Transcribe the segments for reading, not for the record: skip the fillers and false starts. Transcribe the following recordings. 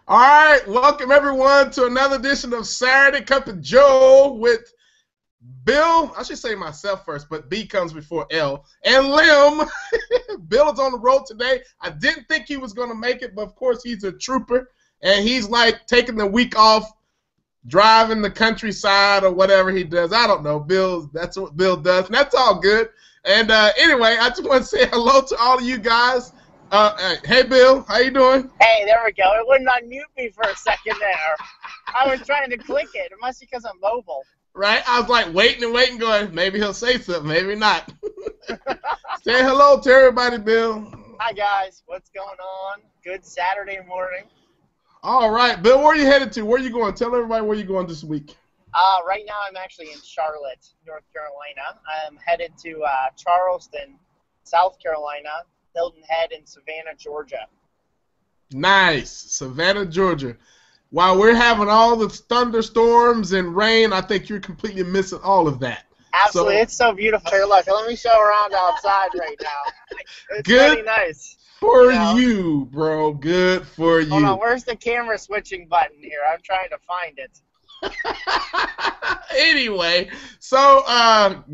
All right, welcome everyone to another edition of Saturday Cup of Joe with Bill. I should say myself first, but B comes before L. And Lim. Bill is on the road today. I didn't think he was going to make it, but of course he's a trooper, and he's like taking the week off, driving the countryside or whatever he does. I don't know. That's what Bill does, and that's all good. And anyway, I just want to say hello to all of you guys. Hey, Bill, how you doing? Hey, there we go. It wouldn't unmute me for a second there. I was trying to click it. It must be because I'm mobile. Right? I was like waiting and waiting, going, maybe he'll say something, maybe not. Say hello to everybody, Bill. Hi, guys. What's going on? Good Saturday morning. All right, Bill, where are you headed to? Where are you going? Tell everybody where you're going this week. Right now I'm actually in Charlotte, North Carolina. I'm headed to Charleston, South Carolina, Hilton Head, and Savannah, Georgia. Nice. Savannah, Georgia. While we're having all the thunderstorms and rain, I think you're completely missing all of that. Absolutely. It's so beautiful here. Look, let me show around outside right now. It's good pretty nice. For you, bro. Good for you. Hold on. Where's the camera switching button here? I'm trying to find it. Anyway, so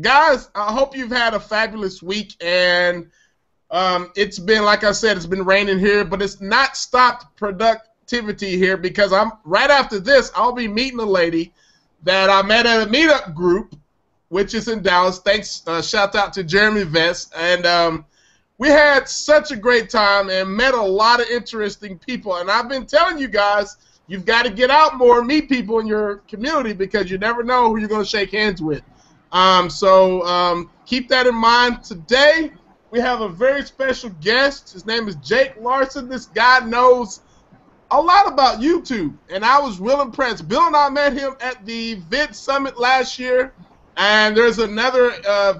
guys, I hope you've had a fabulous week, and it's been, like I said, it's been raining here, but it's not stopped productivity here, because I'm right after this I'll be meeting a lady that I met at a meetup group, which is in Dallas. Thanks, shout out to Jeremy Vest, and we had such a great time and met a lot of interesting people, and I've been telling you guys, you've got to get out more, meet people in your community, because you never know who you're going to shake hands with. So keep that in mind. Today, we have a very special guest. His name is Jake Larsen. This guy knows a lot about YouTube, and I was real impressed. Bill and I met him at the Vid Summit last year, and there's another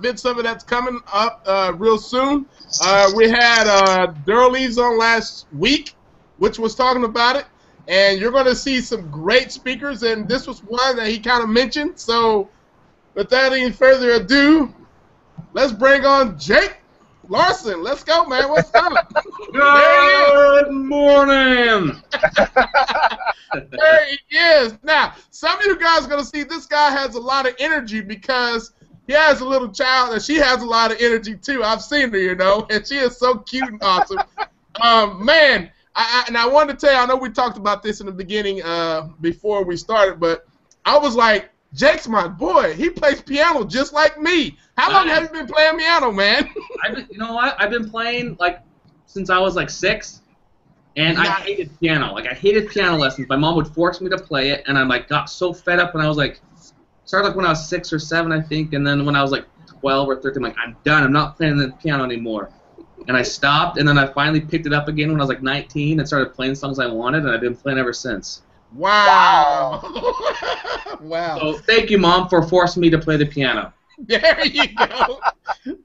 Vid Summit that's coming up real soon. We had Daryl Lees on last week, which was talking about it. And you're going to see some great speakers, and this was one that he kind of mentioned. So without any further ado, let's bring on Jake Larsen. Let's go, man. What's up? Good morning. There he is. Now, some of you guys are going to see this guy has a lot of energy, because he has a little child, and she has a lot of energy, too. I've seen her, you know, and she is so cute and awesome. Man. And I wanted to tell you, I know we talked about this in the beginning before we started, but I was like, Jake's my boy. He plays piano just like me. How long have you been playing piano, man? You know what? I've been playing like since I was like 6, and I hated piano. Like, I hated piano lessons. My mom would force me to play it, and I like got so fed up when I was like, started like when I was 6 or 7, I think, and then when I was like 12 or 13, I'm like, I'm done. I'm not playing the piano anymore. And I stopped, and then I finally picked it up again when I was like 19 and started playing songs I wanted, and I've been playing ever since. Wow. Wow. So thank you, Mom, for forcing me to play the piano. There you go.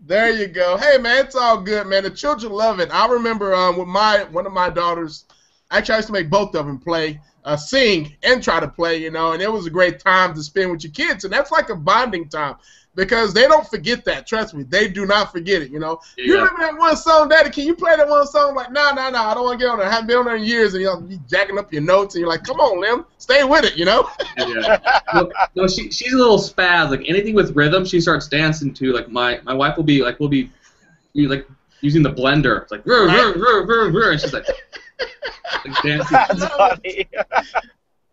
There you go. Hey, man, it's all good, man. The children love it. I remember with one of my daughters, actually I used to make both of them play, sing and try to play, you know, and it was a great time to spend with your kids, and that's like a bonding time. Because they don't forget that. Trust me, they do not forget it, you know. Yeah. You remember that one song, Daddy? Can you play that one song? I'm like, no, I don't want to get on there. I haven't been on there in years, and you'll be jacking up your notes, and you're like, come on, Lim, stay with it, you know. Yeah. No, she's a little spaz. Like, anything with rhythm, she starts dancing to. Like, my wife will be like using the blender. It's like, rrr, rrr, rrr, rrr, rrr, and she's like dancing. That's funny.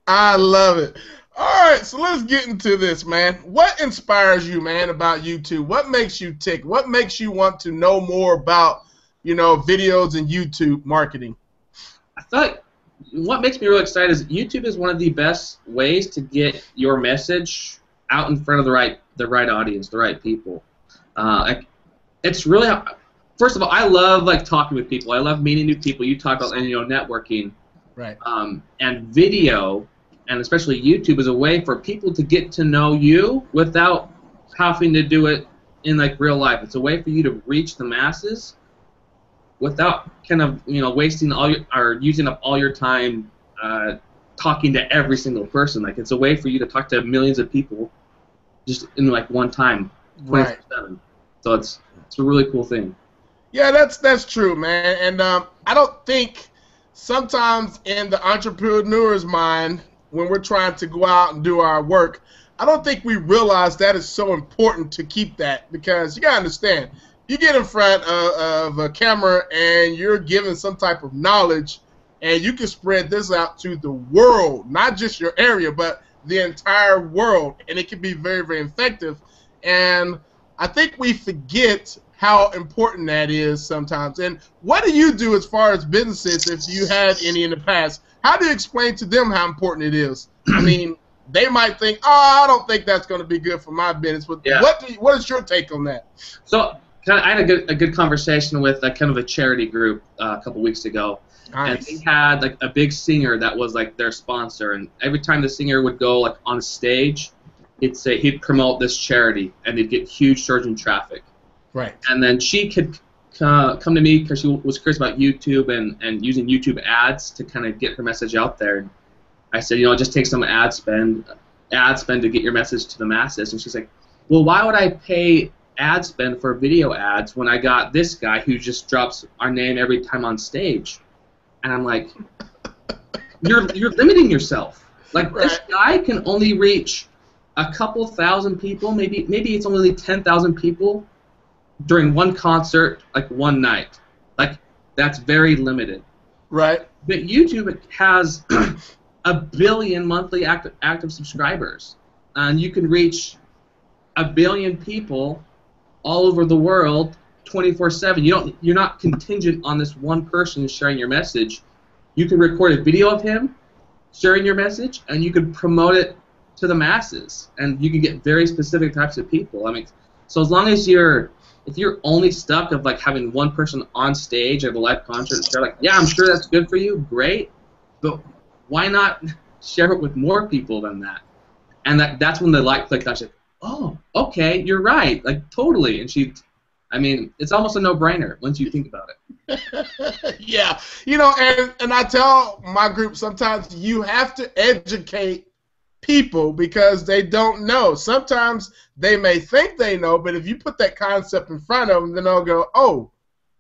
I love it. All right, so let's get into this, man. What inspires you, man, about YouTube? What makes you tick? What makes you want to know more about, you know, videos and YouTube marketing? I thought what makes me really excited is YouTube is one of the best ways to get your message out in front of the right audience, the right people. It's really, first of all, I love like talking with people. I love meeting new people. You talk about, and you know, networking. Right. And video, and especially YouTube, is a way for people to get to know you without having to do it in like real life. It's a way for you to reach the masses without kind of, you know, wasting all your, or using up all your time talking to every single person. Like, it's a way for you to talk to millions of people just in like one time, 24/7. Right. So it's a really cool thing. Yeah, that's true, man. And I don't think sometimes in the entrepreneur's mind, when we're trying to go out and do our work, I don't think we realize that is so important to keep that, because you gotta understand, you get in front of a camera and you're given some type of knowledge, and you can spread this out to the world, not just your area, but the entire world, and it can be very, very effective. And I think we forget how important that is sometimes. And what do you do as far as businesses, if you had any in the past? How do you explain to them how important it is? I mean, they might think, oh, I don't think that's going to be good for my business. But Yeah. what is your take on that? So I had a good conversation with kind of a charity group a couple weeks ago. Nice. And they had like a big singer that was like their sponsor, and every time the singer would go like on stage, he'd promote this charity, and they'd get huge surge in traffic. Right. And then she could come to me because she was curious about YouTube and using YouTube ads to kind of get her message out there. And I said, just take some ad spend to get your message to the masses. And she's like, well, why would I pay ad spend for video ads when I got this guy who just drops our name every time on stage? And I'm like, you're limiting yourself. Like, right. This guy can only reach a couple thousand people, maybe it's only 10,000 people during one concert, like one night. Like, that's very limited. Right. But YouTube has 1 billion monthly active subscribers, and you can reach 1 billion people all over the world 24/7. You're not contingent on this one person sharing your message. You can record a video of him sharing your message, and you can promote it to the masses, and you can get very specific types of people. I mean, so as long as if you're only stuck of like having one person on stage at a live concert, they're like, yeah, I'm sure that's good for you, great, but why not share it with more people than that? And that's when the light clicked. I was like, oh, okay, you're right, like totally. And it's almost a no-brainer once you think about it. Yeah, and I tell my group sometimes you have to educate people because they don't know. Sometimes they may think they know, but if you put that concept in front of them, then they'll go, oh,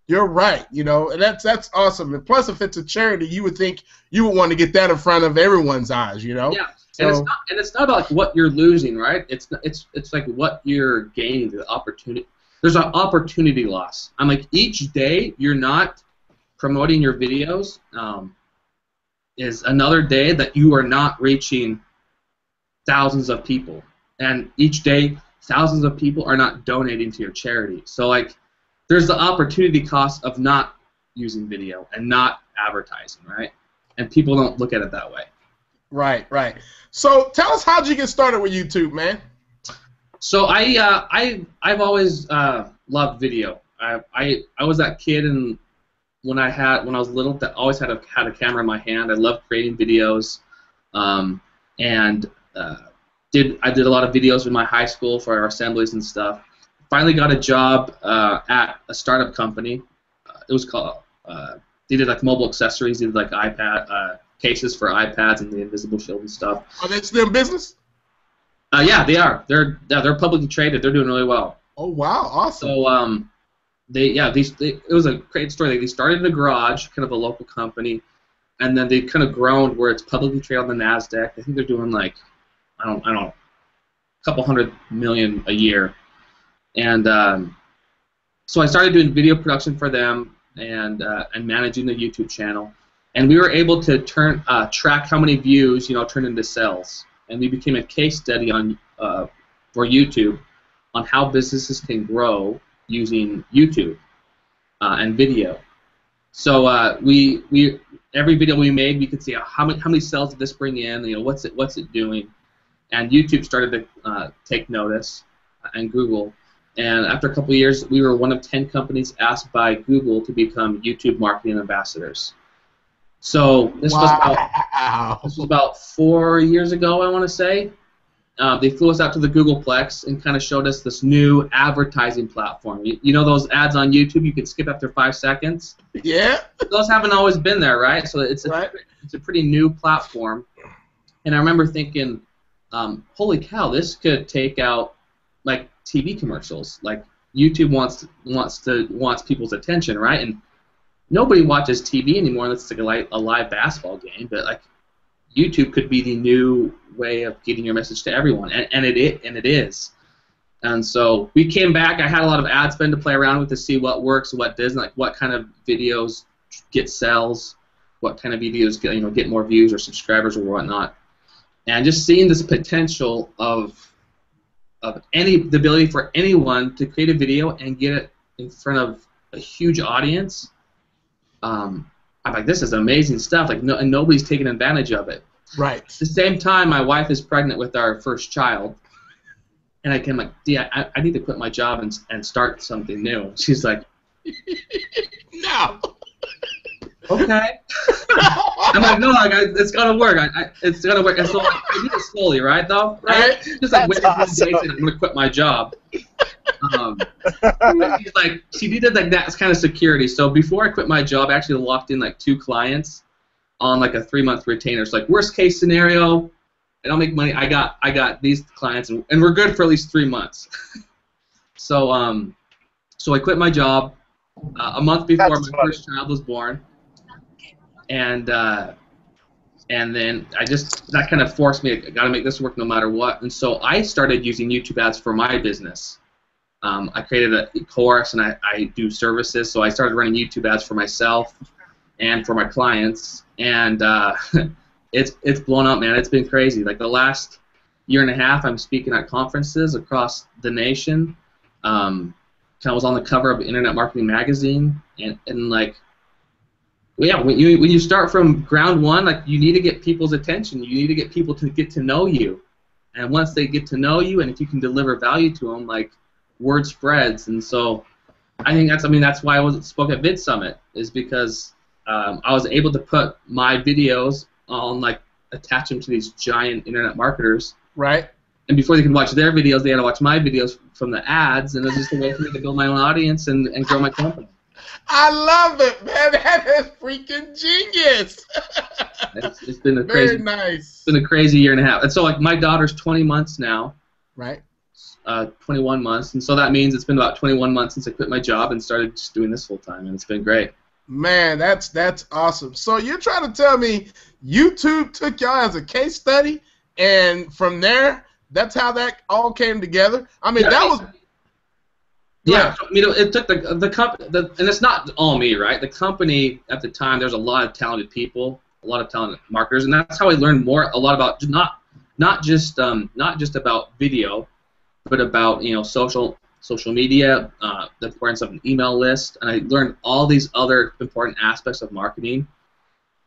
you're right, and that's awesome. And plus, if it's a charity, you would think you would want to get that in front of everyone's eyes, Yeah. So, and it's not about like what you're losing, right? It's like what you're gaining, the opportunity. There's an opportunity loss. I'm like, each day you're not promoting your videos is another day that you are not reaching thousands of people, and each day thousands of people are not donating to your charity. So like, there's the opportunity cost of not using video and not advertising, right? And people don't look at it that way. Right. So tell us, how'd you get started with YouTube, man? So I've always loved video. I was that kid, and when I was little, that always had a camera in my hand. I loved creating videos, and I did a lot of videos in my high school for our assemblies and stuff. Finally got a job at a startup company. It was called. They did like mobile accessories. They did like iPad cases for iPads and the Invisible Shield and stuff. Are they still in business? Yeah, they are. They're publicly traded. They're doing really well. Oh wow, awesome. So it was a great story. They started in a garage, kind of a local company, and then they kind of grown where it's publicly traded on the NASDAQ. I think they're doing like I don't know, a couple $100 million a year. And so I started doing video production for them and managing the YouTube channel. And we were able to track how many views turn into sales. And we became a case study for YouTube on how businesses can grow using YouTube and video. So every video we made, we could see how many sales did this bring in, what's it doing. And YouTube started to take notice, and Google. And after a couple of years, we were one of 10 companies asked by Google to become YouTube marketing ambassadors. So this was about 4 years ago, I want to say. They flew us out to the Googleplex and kind of showed us this new advertising platform. You know those ads on YouTube you can skip after 5 seconds? Yeah. Those haven't always been there, right? So it's a pretty new platform. And I remember thinking, holy cow, this could take out like TV commercials. Like YouTube wants people's attention, right? And nobody watches TV anymore unless it's like a live basketball game. But like YouTube could be the new way of getting your message to everyone, and it is. And so we came back. I had a lot of ad spend to play around with to see what works, what doesn't, like what kind of videos get sales, what kind of videos get more views or subscribers or whatnot, and just seeing this potential of the ability for anyone to create a video and get it in front of a huge audience. I'm like, this is amazing stuff. Like, and nobody's taking advantage of it. Right. At the same time, my wife is pregnant with our first child, and I'm like, yeah, I need to quit my job and start something new. She's like, no. Okay. I'm like, no, like, it's gonna work. It's gonna work. And so like, I do it slowly, right? Though, right? Just like wait awesome. I'm gonna quit my job. She needed like that kind of security. So before I quit my job, I actually locked in like 2 clients on like a 3-month retainer. It's like worst case scenario, I don't make money. I got these clients, and we're good for at least 3 months. So I quit my job a month before my first child was born. And then that kind of forced me, I got to make this work no matter what. And so I started using YouTube ads for my business. I created a course, and I do services, so I started running YouTube ads for myself and for my clients. And it's blown up, man. It's been crazy. Like the last year and a half, I'm speaking at conferences across the nation. I was on the cover of Internet Marketing Magazine, and like, yeah, when you start from ground one, like you need to get people's attention. You need to get people to get to know you, and once they get to know you, and if you can deliver value to them, like word spreads. And so, I think that's why I spoke at Vid Summit, is because I was able to put my videos on, like, attach them to these giant internet marketers. Right. And before they could watch their videos, they had to watch my videos from the ads, and it was just a way for me to build my own audience and grow my company. I love it, man. That is freaking genius. It's been a crazy, very nice. It's been a crazy year and a half. And so, like, my daughter's 20 months now. Right. 21 months, and so that means it's been about 21 months since I quit my job and started just doing this full time, and it's been great. Man, that's awesome. So you're trying to tell me YouTube took y'all as a case study, and from there, that's how that all came together? I mean, that was... Yeah, it took the company, and it's not all me, right? The company at the time, there's a lot of talented people, a lot of talented marketers, and that's how I learned a lot about not just about video, but about social media, the importance of an email list, and I learned all these other important aspects of marketing.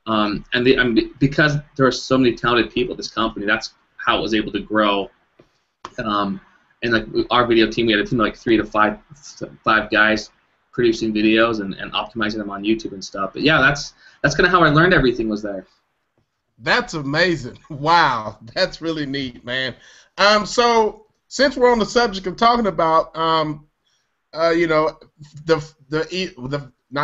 Because there are so many talented people at this company, that's how it was able to grow. And like our video team, we had a team of like 3 to 5 guys producing videos and optimizing them on YouTube and stuff. But yeah, that's kind of how I learned everything was there. That's amazing. Wow, that's really neat, man. So since we're on the subject of talking about, not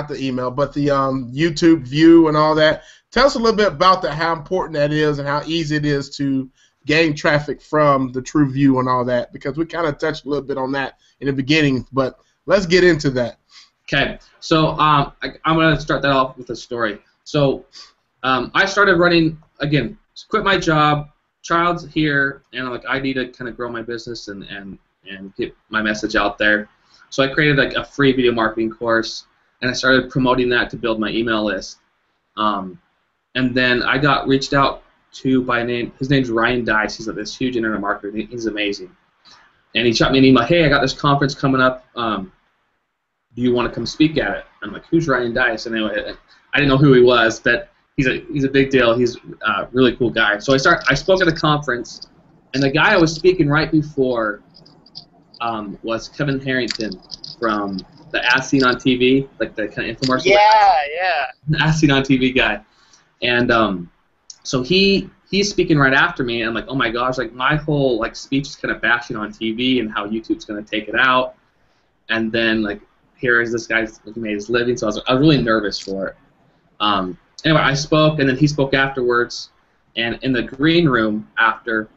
the email, but the YouTube view and all that, tell us a little bit about that, how important that is, and how easy it is to gain traffic from the True View and all that, because we kind of touched a little bit on that in the beginning, but let's get into that. Okay, so I'm going to start that off with a story. So I started running, again, quit my job, child's here, and I'm like, I need to kind of grow my business and get my message out there. So I created like a free video marketing course, and I started promoting that to build my email list. And then I got reached out to his name's Ryan Dice. He's like this huge internet marketer. He's amazing. And he shot me an email, hey, I got this conference coming up. Do you want to come speak at it? I'm like, who's Ryan Dice? And anyway, I didn't know who he was, but he's a big deal. He's a really cool guy. So I spoke at a conference, and the guy I was speaking right before was Kevin Harrington from the As Seen on TV, like the kind of infomercial. Yeah. The As Seen on TV guy. And so he's speaking right after me, and I'm like, oh my gosh, like my whole like speech is kind of bashing on TV and how YouTube's going to take it out. And then like here is this guy who made his living, so I was really nervous for it. Anyway, I spoke, and then he spoke afterwards. And in the green room after,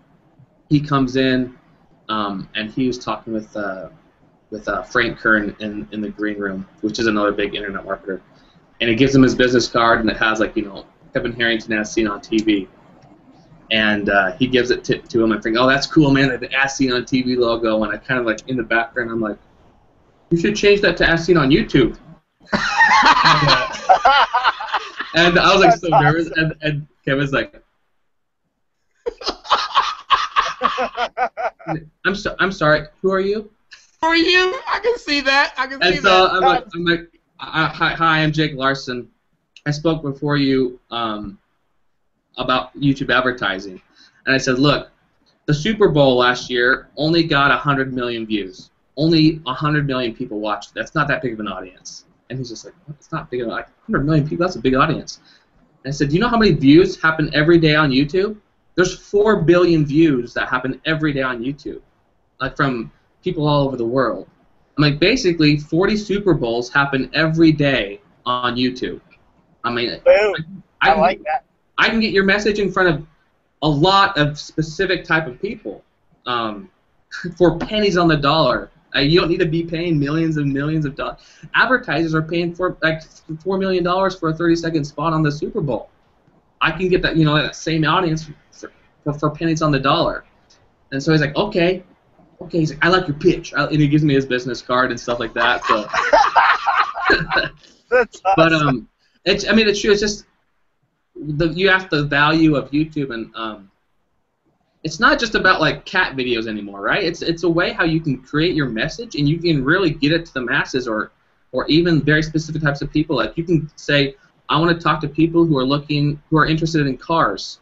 he comes in, and he was talking with Frank Kern in the green room, which is another big internet marketer. and it gives him his business card, and it has like, Kevin Harrington as seen on TV. And he gives it to him. I think, oh, that's cool, man. The as seen on TV logo, and I kind of like in the background, I'm like, you should change that to as seen on YouTube. And I was like so nervous, and Kevin's like, I'm sorry. Who are you? Who are you? I can see that. And so I'm like, hi, I'm Jake Larsen. I spoke before you about YouTube advertising, and I said, look, the Super Bowl last year only got 100 million views. Only 100 million people watched. That's not that big of an audience. And he's just like, it's not big enough. Like 100 million people, that's a big audience. And I said, do you know how many views happen every day on YouTube? There's 4 billion views that happen every day on YouTube, like from people all over the world. I'm like, basically, 40 Super Bowls happen every day on YouTube. I mean, boom. I like that. I can get your message in front of a lot of specific type of people for pennies on the dollar. You don't need to be paying millions and millions of dollars. Advertisers are paying for like $4 million for a 30-second spot on the Super Bowl. I can get that, that same audience for pennies on the dollar. And so he's like, okay. He's like, I like your pitch, and he gives me his business card and stuff like that. So, that's awesome. But it's true. It's just you ask the value of YouTube, and it's not just about like cat videos anymore, right? It's a way how you can create your message, and you can really get it to the masses, or even very specific types of people. Like you can say, I want to talk to people who are interested in cars,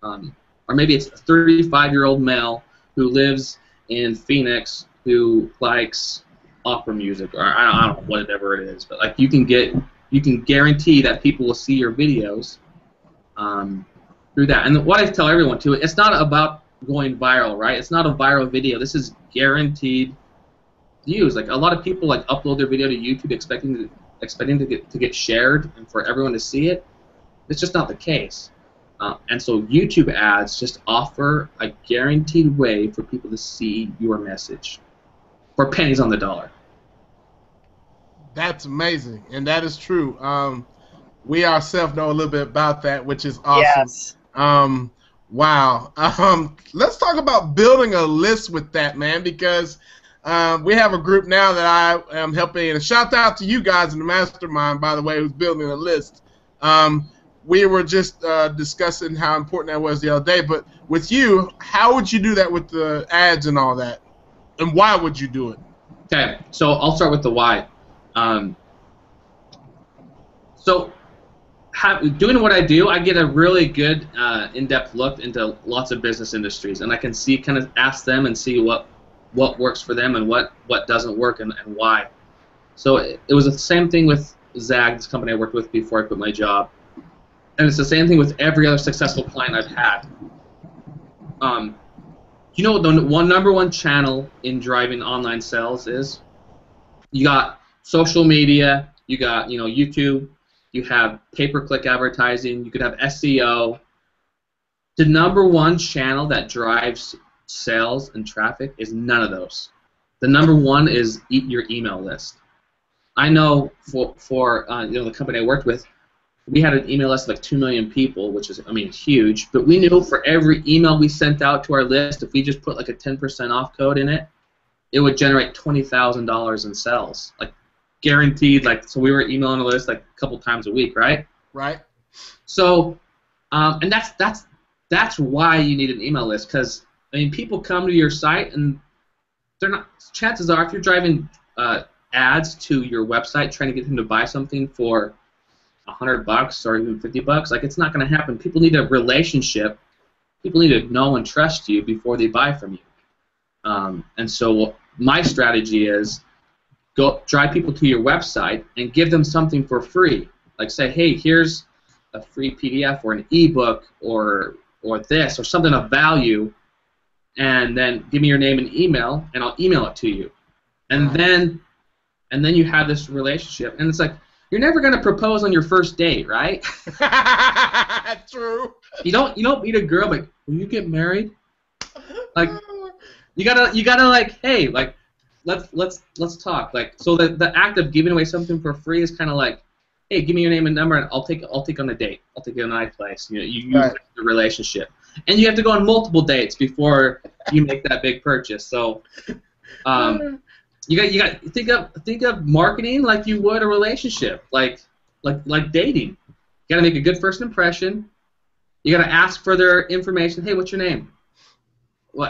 or maybe it's a 35-year-old male who lives in Phoenix who likes opera music, or I don't know, whatever it is. But like you can guarantee that people will see your videos through that. And what I tell everyone too, it's not about going viral, right? It's not a viral video. This is guaranteed views. Like a lot of people like upload their video to YouTube expecting to get shared and for everyone to see it. It's just not the case. And so YouTube ads just offer a guaranteed way for people to see your message for pennies on the dollar. That's amazing, and that is true. We ourselves know a little bit about that, which is awesome. Yes. Wow. Let's talk about building a list with that, man, because we have a group now that I am helping, and a shout out to you guys in the mastermind, by the way, who's building a list. We were just discussing how important that was the other day, but with you, how would you do that with the ads and all that? And why would you do it? Okay, so I'll start with the why. Doing what I do, I get a really good in-depth look into lots of business industries, and I can ask them and see what works for them and what doesn't work and why. So it was the same thing with Zag, this company I worked with before I quit my job. And it's the same thing with every other successful client I've had. You know what the number one channel in driving online sales is? You got social media, you got YouTube, you have pay-per-click advertising, you could have SEO. The number one channel that drives sales and traffic is none of those. The number one is your email list. I know for the company I worked with, we had an email list of like 2 million people, which is, huge. But we knew for every email we sent out to our list, if we just put like a 10% off code in it, it would generate $20,000 in sales, like guaranteed. Like, so we were emailing a list like a couple times a week, right? Right. So, and that's why you need an email list, because people come to your site and they're not. Chances are, if you're driving ads to your website trying to get them to buy something for $100 or even $50, like, it's not going to happen. People need a relationship. People need to know and trust you before they buy from you. And so my strategy is go drive people to your website and give them something for free. Like, say, hey, here's a free PDF or an ebook or this or something of value, and then give me your name and email, and I'll email it to you. And then you have this relationship, and it's like, you're never gonna propose on your first date, right? True. You don't meet a girl like, will you get married? Like, you gotta like, hey, like, let's talk. Like, so the act of giving away something for free is kind of like, hey, give me your name and number, and I'll take on a date. I'll take you on a nice place. You know, you Right. the relationship, and you have to go on multiple dates before you make that big purchase. So, you got think of marketing like you would a relationship, like dating. You got to make a good first impression. You got to ask for their information. Hey, what's your name?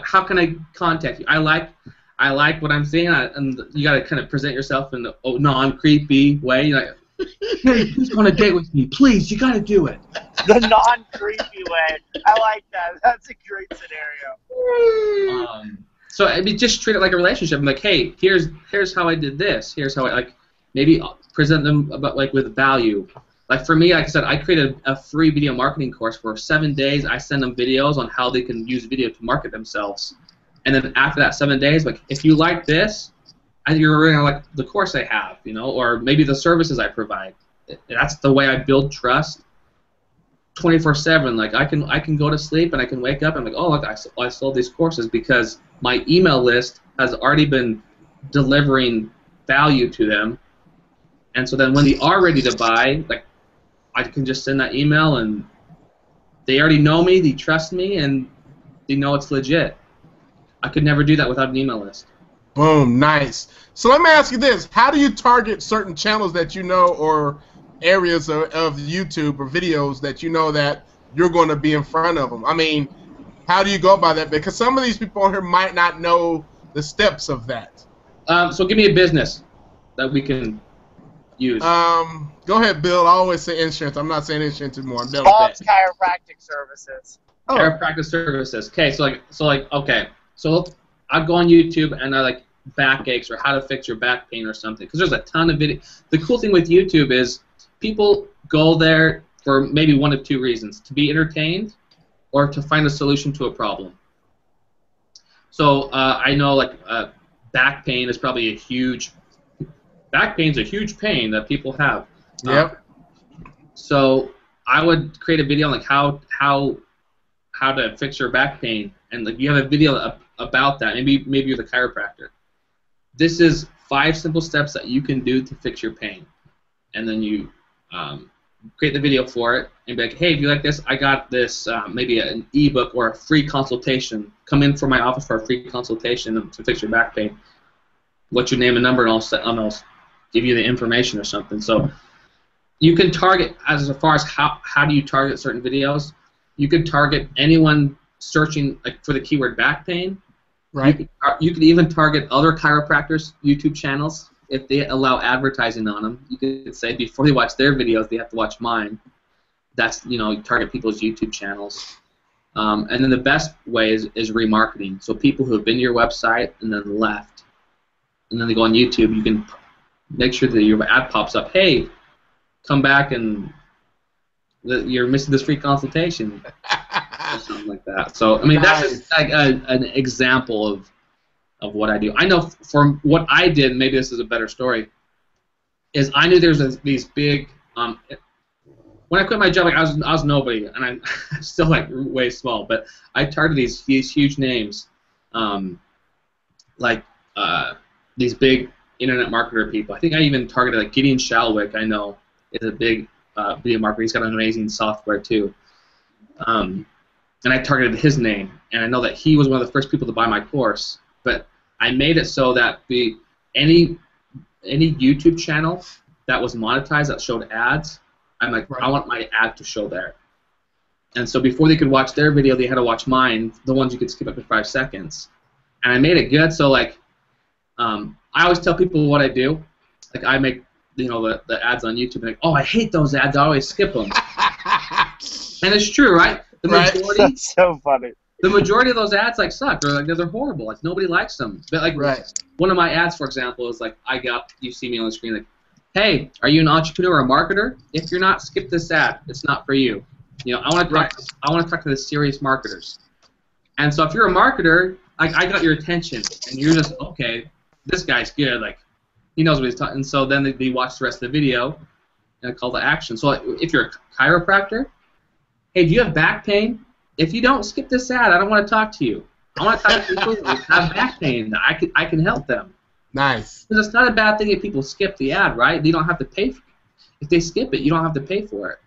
How can I contact you? I like what I'm seeing, and you got to kind of present yourself in a non-creepy way. You're like, hey, please go on a date with me, please. You got to do it. The non-creepy way. I like that. That's a great scenario. So I mean, just treat it like a relationship. I'm like, hey, here's how I did this. Here's how I like maybe present them about like with value. Like for me, like I said, I created a free video marketing course for 7 days. I send them videos on how they can use video to market themselves. And then after that 7 days, like if you like this, I think you're gonna like the course I have, you know, or maybe the services I provide. That's the way I build trust. 24/7. Like I can go to sleep and I can wake up and I'm like, oh look, I sold these courses because my email list has already been delivering value to them. And so then when they are ready to buy, like I can just send that email and they already know me, they trust me, and they know it's legit. I could never do that without an email list. Boom, nice. So let me ask you this. How do you target certain channels that you know or areas of YouTube or videos that you know that you're going to be in front of them? I mean, how do you go about that? Because some of these people on here might not know the steps of that. So give me a business that we can use. Go ahead, Bill. I always say insurance. I'm not saying insurance anymore. I'm done with Bob's that. Chiropractic Services. Oh, Chiropractic services. Okay, so I go on YouTube and I like backaches or how to fix your back pain or something because there's a ton of video. The cool thing with YouTube is people go there for maybe one of two reasons: to be entertained or to find a solution to a problem. So I know like back pain is probably a huge pain that people have. Yep. So I would create a video on like how to fix your back pain, and like you have a video about that. Maybe you're the chiropractor. This is 5 simple steps that you can do to fix your pain, and then you create the video for it and be like, hey, if you like this, I got this maybe an ebook or a free consultation. Come in for my office for a free consultation to fix your back pain. What's your name and number, and I'll give you the information or something. So you can target as far as how do you target certain videos. You could target anyone searching like for the keyword back pain. Right. You could even target other chiropractors' YouTube channels if they allow advertising on them. You could say before they watch their videos, they have to watch mine. That's, you know, target people's YouTube channels. And then the best way is remarketing. So people who have been to your website and then left, and then they go on YouTube, you can make sure that your ad pops up. Hey, come back and you're missing this free consultation. Or something like that. So I mean, that's just like an example of what I do. I know from what I did, maybe this is a better story, is I knew there was these big. When I quit my job, like I was nobody, and I'm still like way small, but I targeted these huge names, like these big internet marketer people. I think I even targeted like Gideon Shalwick. I know is a big video marketer. He's got an amazing software too. And I targeted his name, and I know that he was one of the first people to buy my course. But I made it so that any YouTube channel that was monetized that showed ads, I'm like, I want my ad to show there. And so before they could watch their video, they had to watch mine, the ones you could skip up to 5 seconds. And I made it good, so like, I always tell people what I do. Like I make, you know, the ads on YouTube, and like, oh, I hate those ads. I always skip them. And it's true, right? The majority, That's so funny. The majority of those ads like suck. They're horrible. Like nobody likes them. But like one of my ads, for example, is like you see me on the screen like, hey, are you an entrepreneur or a marketer? If you're not, skip this ad. It's not for you. You know, I want to talk to the serious marketers. And so if you're a marketer, like I got your attention, and you're just okay. This guy's good. Like he knows what he's talking. And so then they watch the rest of the video and a call to action. So if you're a chiropractor, hey, do you have back pain? If you don't, skip this ad. I don't want to talk to you. I want to talk to people who have back pain. I can help them. Nice. Because it's not a bad thing if people skip the ad, right? They don't have to pay for it. if they skip it, you don't have to pay for it.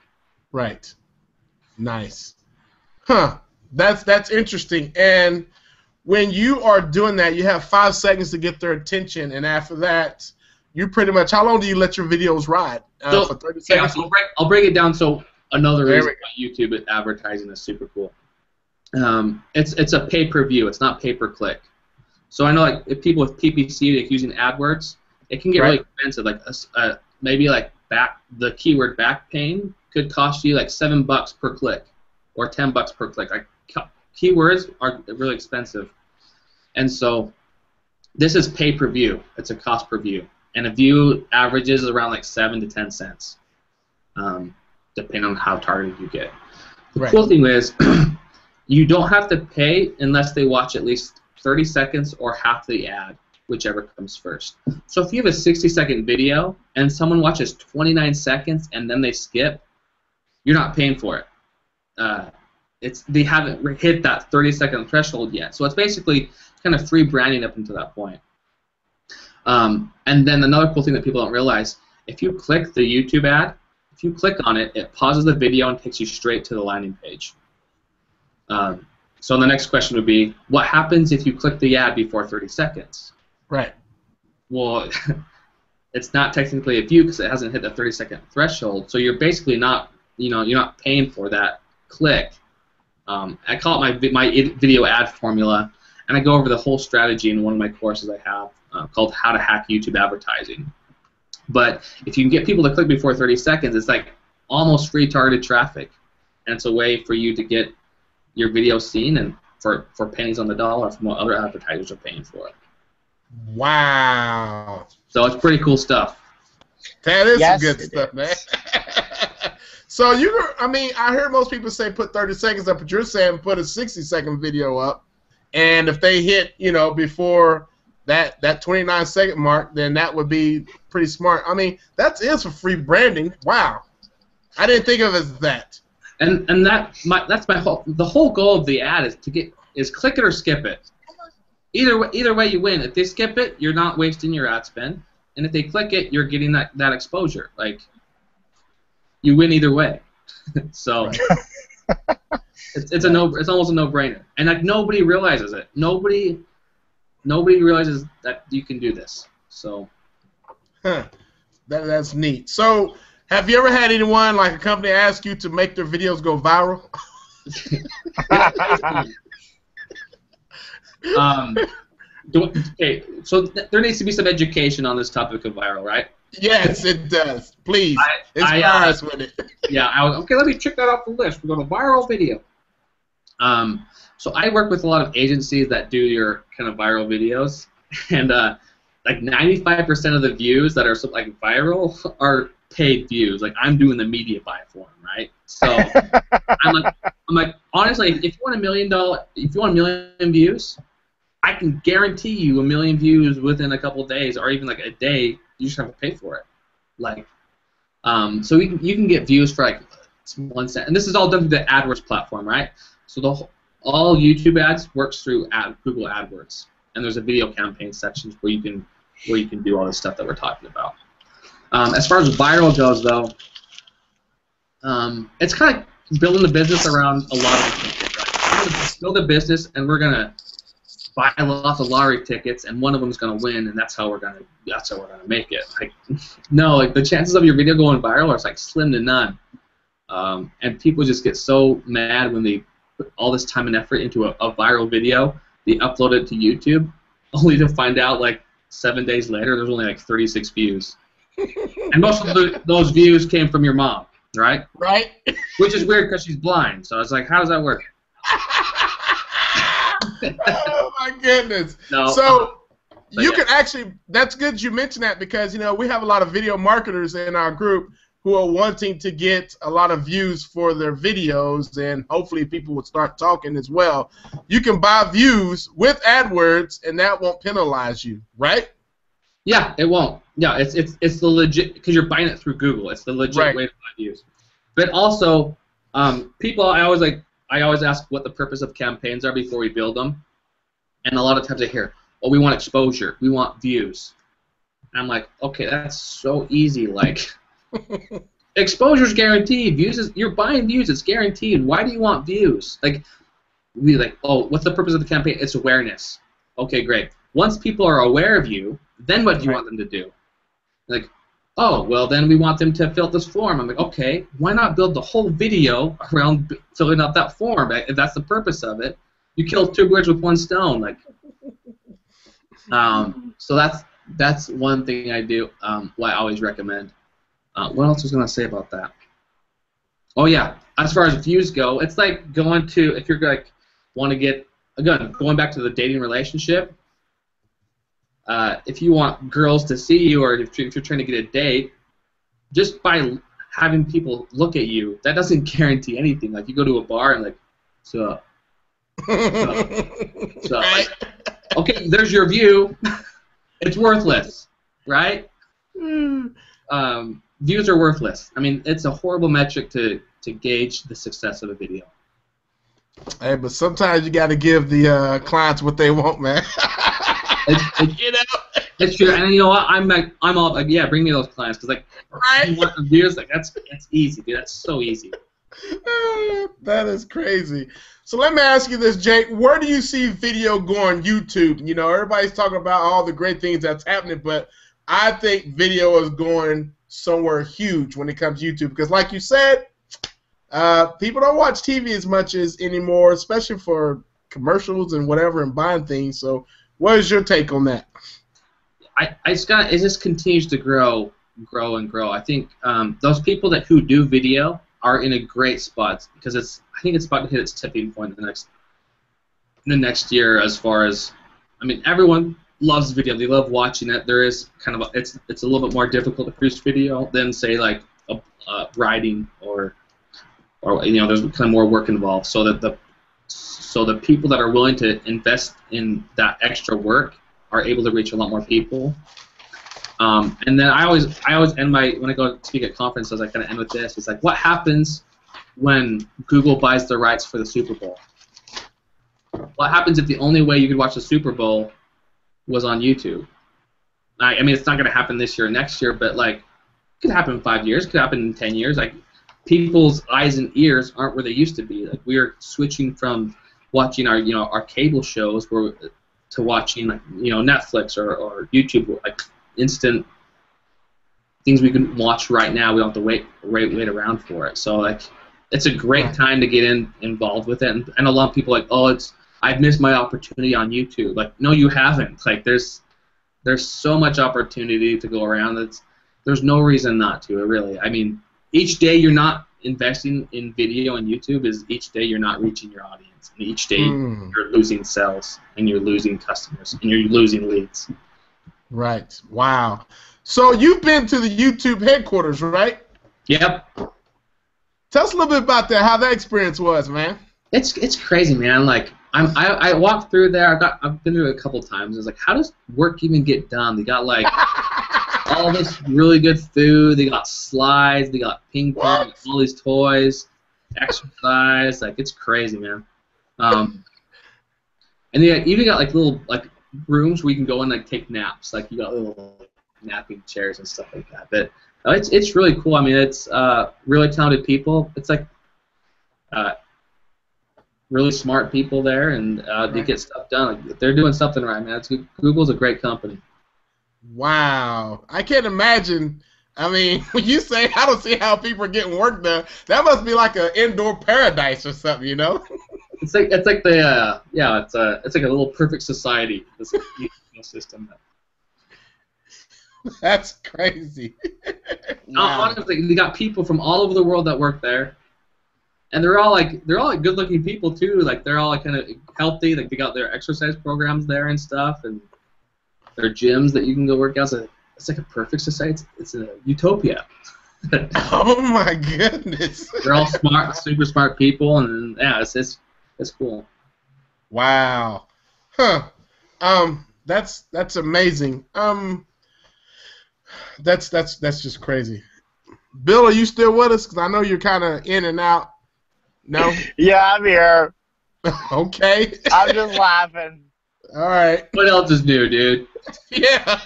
Right. Nice. Huh. That's interesting. And when you are doing that, you have 5 seconds to get their attention, and after that, you pretty much. How long do you let your videos ride? For 30 seconds. Yeah, I'll break it down. So another reason why YouTube advertising is super cool. It's a pay-per-view. It's not pay-per-click. So I know like if people with PPC like using AdWords, it can get really expensive. Like maybe like the keyword back pain could cost you like $7 per click, or $10 per click. Like keywords are really expensive, and so this is pay-per-view. It's a cost per view, and a view averages around like 7 to 10 cents, depending on how targeted you get. The cool thing is, you don't have to pay unless they watch at least 30 seconds or half the ad, whichever comes first. So if you have a 60-second video and someone watches 29 seconds and then they skip, you're not paying for it. They haven't hit that 30-second threshold yet. So it's basically kind of free branding up until that point. And then another cool thing that people don't realize, if you click the YouTube ad, if you click on it, it pauses the video and takes you straight to the landing page. So the next question would be, what happens if you click the ad before 30 seconds? Right. Well, it's not technically a view because it hasn't hit the 30-second threshold. So you're basically not, you're not paying for that click. I call it my video ad formula, and I go over the whole strategy in one of my courses I have called How to Hack YouTube Advertising. But if you can get people to click before 30 seconds, it's like almost free targeted traffic, and it's a way for you to get your video seen and for pennies on the dollar from what other advertisers are paying for it. Wow. So it's pretty cool stuff. That is some good stuff, man. So I heard most people say put 30 seconds up, but you're saying put a 60-second video up, and if they hit, before that 29-second mark, then that would be pretty smart. I mean, that is for free branding. Wow. I didn't think of it as that. And that's the whole goal of the ad is click it or skip it. Either way you win. If they skip it, you're not wasting your ad spend, and if they click it, you're getting that exposure. Like, you win either way. So it's almost a no-brainer, and like nobody realizes it. Nobody realizes that you can do this. So that's neat. So have you ever had anyone, like a company, ask you to make their videos go viral? Okay, so there needs to be some education on this topic of viral, right? Yes, it does. Please, inspire us with it. Yeah, okay, let me check that off the list. We're going to viral video. So I work with a lot of agencies that do your kind of viral videos, and like 95% of the views that are like viral are paid views. Like, I'm doing the media buy for them, right? So I'm like, honestly, if you want $1 million views, I can guarantee you 1 million views within a couple days, or even like a day. You just have to pay for it. Like, so you can get views for like 1 cent, and this is all done through the AdWords platform, right? So all YouTube ads works through Google AdWords, and there's a video campaign section where you can do all this stuff that we're talking about. As far as viral goes, though, it's kind of building the business around a lot of things, right? We're going to build a business, and we're going to buy lots of lottery tickets, and one of them is going to win, and that's how we're going to make it. Like, no, like the chances of your video going viral are like slim to none, and people just get so mad when they put all this time and effort into a viral video. They upload it to YouTube, only to find out like 7 days later there's only like 36 views, and most of those views came from your mom, right? Right. Which is weird because she's blind. So I was like, how does that work? Oh my goodness. No, so you can actually, that's good you mentioned that, because we have a lot of video marketers in our group who are wanting to get a lot of views for their videos, and hopefully people will start talking as well. You can buy views with AdWords, and that won't penalize you, right? Yeah, it won't. Yeah, it's the legit, because you're buying it through Google. It's the legit way to buy views. But also, people, I always ask what the purpose of campaigns are before we build them, and a lot of times I hear, "Oh, we want exposure, we want views," and I'm like, okay, that's so easy. Like, Exposure's guaranteed. You're buying views. It's guaranteed. Why do you want views? Like, oh, what's the purpose of the campaign? It's awareness. Okay, great. Once people are aware of you, then what do you want them to do? Like, oh, well, then we want them to fill out this form. I'm like, okay, why not build the whole video around filling out that form? If that's the purpose of it, you kill two birds with one stone. Like, so that's one thing I do. What I always recommend. What else was I going to say about that? Oh yeah, as far as views go, it's like going to, if you're like want to get, again, going back to the dating relationship. If you want girls to see you, or if you're trying to get a date, just by having people look at you, that doesn't guarantee anything. Like, you go to a bar and like, so Right. okay, there's your view. It's worthless, right? Views are worthless. I mean, it's a horrible metric to gauge the success of a video. Hey, but sometimes you got to give the clients what they want, man. You know? It's true, and you know what? I'm all like, yeah, bring me those clients, because like, Right. you want the views, like that's easy, dude. That's so easy. That is crazy. So let me ask you this, Jake. Where do you see video going? YouTube. You know, everybody's talking about all the great things that's happening, but I think video is going somewhere huge when it comes to YouTube, because, like you said, people don't watch TV as much as anymore, especially for commercials and whatever and buying things. So, what is your take on that? It just continues to grow and grow. I think those people who do video are in a great spot, because I think it's about to hit its tipping point in the next year. As far as, I mean, everyone loves video. They love watching it. There is kind of it's a little bit more difficult to produce video than, say, like writing or you know, there's kind of more work involved. So that the people that are willing to invest in that extra work are able to reach a lot more people. And then I always end when I go speak at conferences, I kind of end with this. It's like, what happens when Google buys the rights for the Super Bowl? What happens if the only way you could watch the Super Bowl was on YouTube? I mean, it's not going to happen this year or next year, but like, it could happen in 5 years, it could happen in 10 years. Like, people's eyes and ears aren't where they used to be. Like, we're switching from watching our cable shows to watching, like, Netflix or YouTube, like instant things we can watch right now. We don't have to wait around for it. So like, it's a great time to get involved with it. And a lot of people are like, oh, I've missed my opportunity on YouTube. Like, no, you haven't. Like, there's so much opportunity to go around. There's no reason not to. Really. I mean, each day you're not investing in video on YouTube is each day you're not reaching your audience. And each day you're losing sales, and you're losing customers, and you're losing leads. Right. Wow. So you've been to the YouTube headquarters, right? Yep. Tell us a little bit about that, how that experience was, man. It's crazy, man. Like, I walked through there. I've been through it a couple times. It's like, how does work even get done? They got like all this really good food. They got slides. They got ping pong. All these toys, exercise. Like, it's crazy, man. And they even got like little rooms where you can go and like take naps. Like, you got little napping chairs and stuff like that. But it's really cool. I mean, it's really talented people. It's like really smart people there, and they get stuff done. Like, they're doing something right, man. Google's a great company. Wow. I can't imagine. I mean, when you say I don't see how people are getting work done, that must be like an indoor paradise or something, you know? It's like the it's like a little perfect society. This system. That's crazy. Wow. Honestly, they got people from all over the world that work there, and they're all good-looking people too. Like, they're all like kind of healthy. Like, they got their exercise programs there and stuff, and their gyms that you can go work out. So it's like a perfect society. It's a utopia. Oh my goodness. They're all smart, super smart people, and yeah, it's cool. Wow. Huh. That's amazing. That's just crazy. Bill, are you still with us? Because I know you're kind of in and out. No? Yeah, I'm here. Okay. I'm just laughing. All right. What else is new, dude? Yeah.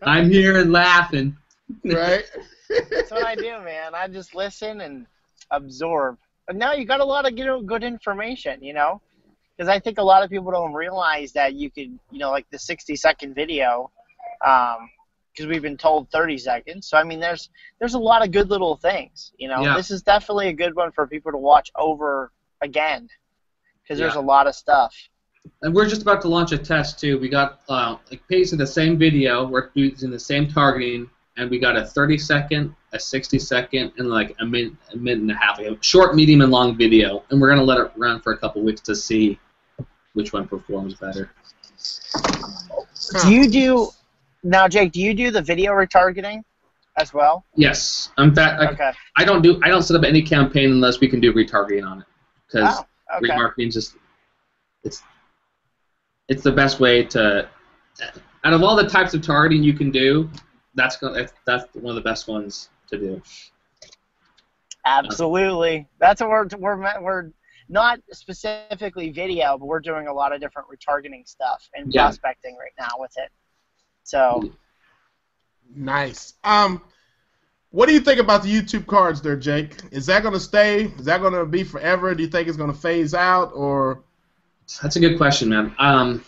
I'm here and laughing. Right. That's what I do, man. I just listen and absorb. But now you got a lot of good information, because I think a lot of people don't realize that you could, like the 60-second video, because we've been told 30 seconds. So I mean, there's a lot of good little things. Yeah. This is definitely a good one for people to watch over again, because there's Yeah. a lot of stuff. And we're just about to launch a test too. We got pasting the same video. We're using the same targeting, and we got a 30-second, a 60-second, and like a minute and a half. A short, medium, and long video, and we're gonna let it run for a couple weeks to see which one performs better. Do you do now, Jake? Do you do the video retargeting as well? Yes. In fact, Okay. I don't set up any campaign unless we can do retargeting on it, because okay. remarketing just it's the best way to. Out of all the types of targeting you can do, that's one of the best ones to do. Absolutely. That's what we're not specifically video, but we're doing a lot of different retargeting stuff and prospecting right now with it. So nice. What do you think about the YouTube cards there, Jake? Is that going to stay? Is that going to be forever? Do you think it's going to phase out, or? That's a good question, man. I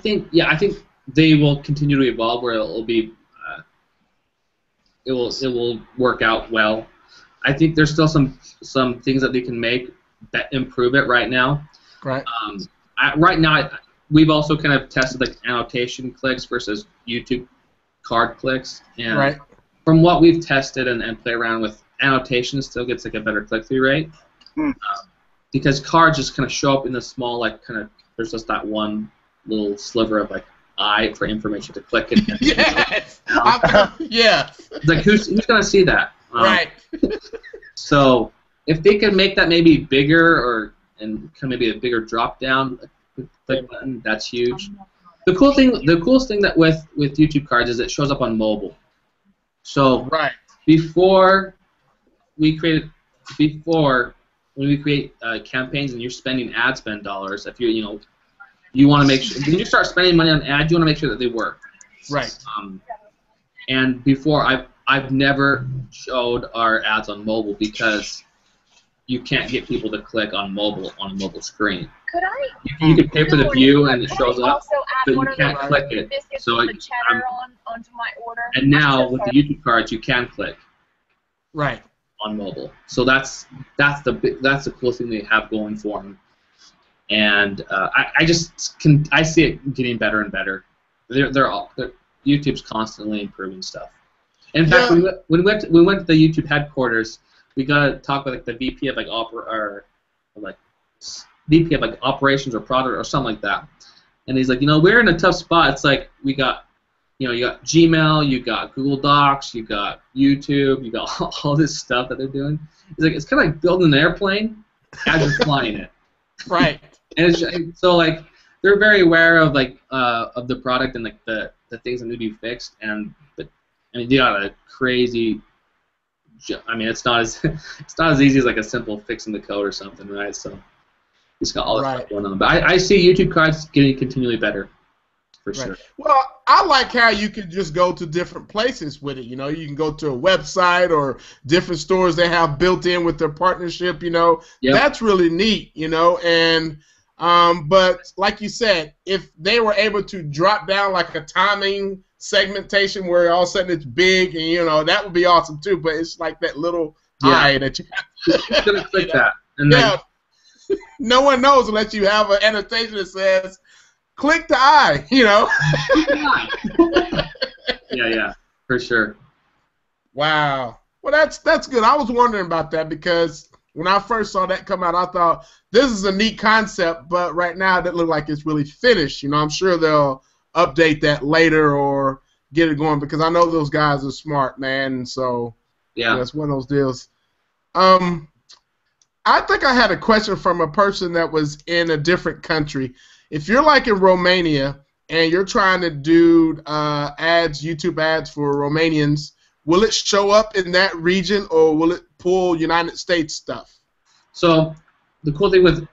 think they will continue to evolve where it will work out well. I think there's still some things that they can make that improve it right now. Right. Right now, we've also kind of tested like annotation clicks versus YouTube card clicks, and right. From what we've tested and play around with, annotation still gets like a better click-through rate. Because cards just kind of show up in the small, like kind of, there's just that one little sliver of like eye for information to click in. Yes. Yes. Like who's gonna see that? Right. So if they could make that maybe bigger and kind of maybe a bigger drop down click button, that's huge. The coolest thing that with YouTube cards is it shows up on mobile. So right. Before when we create campaigns and you're spending ad spend dollars, if you want to make sure when you start spending money on ads, you want to make sure that they work. Right. And before I've never showed our ads on mobile because you can't get people to click on mobile on a mobile screen. Could I? You can pay for the view and it shows up, but you can't click it. So onto my order. And now with the YouTube cards, you can click. Right. On mobile. So that's the cool thing they have going for them. And I see it getting better and better. YouTube's constantly improving stuff. In fact, when we went to the YouTube headquarters, we got to talk with like the VP of VP of like operations or product or something like that. And he's like, we're in a tough spot. It's like we got, you got Gmail, you got Google Docs, you got YouTube, you got all this stuff that they're doing. He's like, it's kind of like building an airplane as you're flying it. Right. And so like they're very aware of like of the product and like the things that need to be fixed. But they got a crazy. I mean, it's not as easy as like a simple fixing the code or something, right? So it's got all that stuff going on. But I see YouTube cards getting continually better, for sure. Well, I like how you can just go to different places with it. You can go to a website or different stores they have built in with their partnership. Yep. That's really neat. And but like you said, if they were able to drop down like a timing segmentation where all of a sudden it's big, and that would be awesome too. But it's like that little eye that you have to click that. And then, no one knows unless you have an annotation that says click the eye, Yeah, for sure. Wow. Well, that's good. I was wondering about that because when I first saw that come out, I thought this is a neat concept, but right now it doesn't look like it's really finished. I'm sure they'll update that later or get it going because I know those guys are smart, man. And so it's one of those deals. I think I had a question from a person that was in a different country. If you're like in Romania and you're trying to do YouTube ads for Romanians, will it show up in that region or will it pull United States stuff? So the cool thing with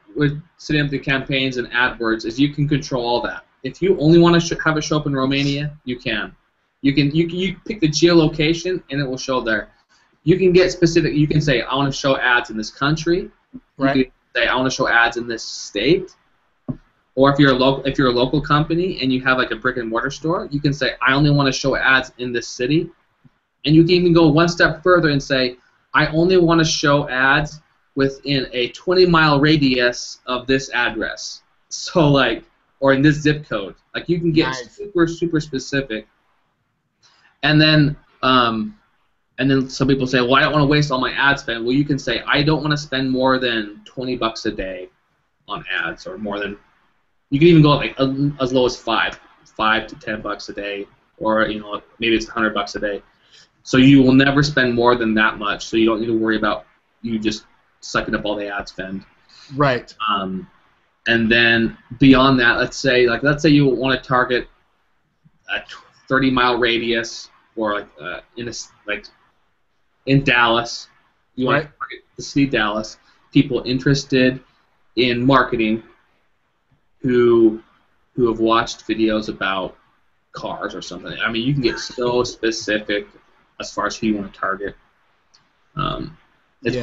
setting up the campaigns and AdWords is you can control all that. if you only want to have it show up in Romania, you can. You pick the geolocation and it will show there. You can get specific. You can say I want to show ads in this country. Right. You can say I want to show ads in this state. Or if you're a local company and you have like a brick and mortar store, you can say I only want to show ads in this city. And you can even go one step further and say I only want to show ads within a 20-mile radius of this address. So like, or in this zip code. Like you can get super, super specific. And then some people say, well, I don't want to waste all my ad spend. Well, you can say I don't want to spend more than $20 a day on ads, or more than. You can even go like as low as $5 to $10 a day, or maybe it's $100 a day. So you will never spend more than that much. So you don't need to worry about you just sucking up all the ad spend. Right. And then beyond that, let's say you want to target a 30-mile radius, or in Dallas, you want to target the city of Dallas. People interested in marketing who have watched videos about cars or something. I mean, you can get so specific as far as who you want to target. It's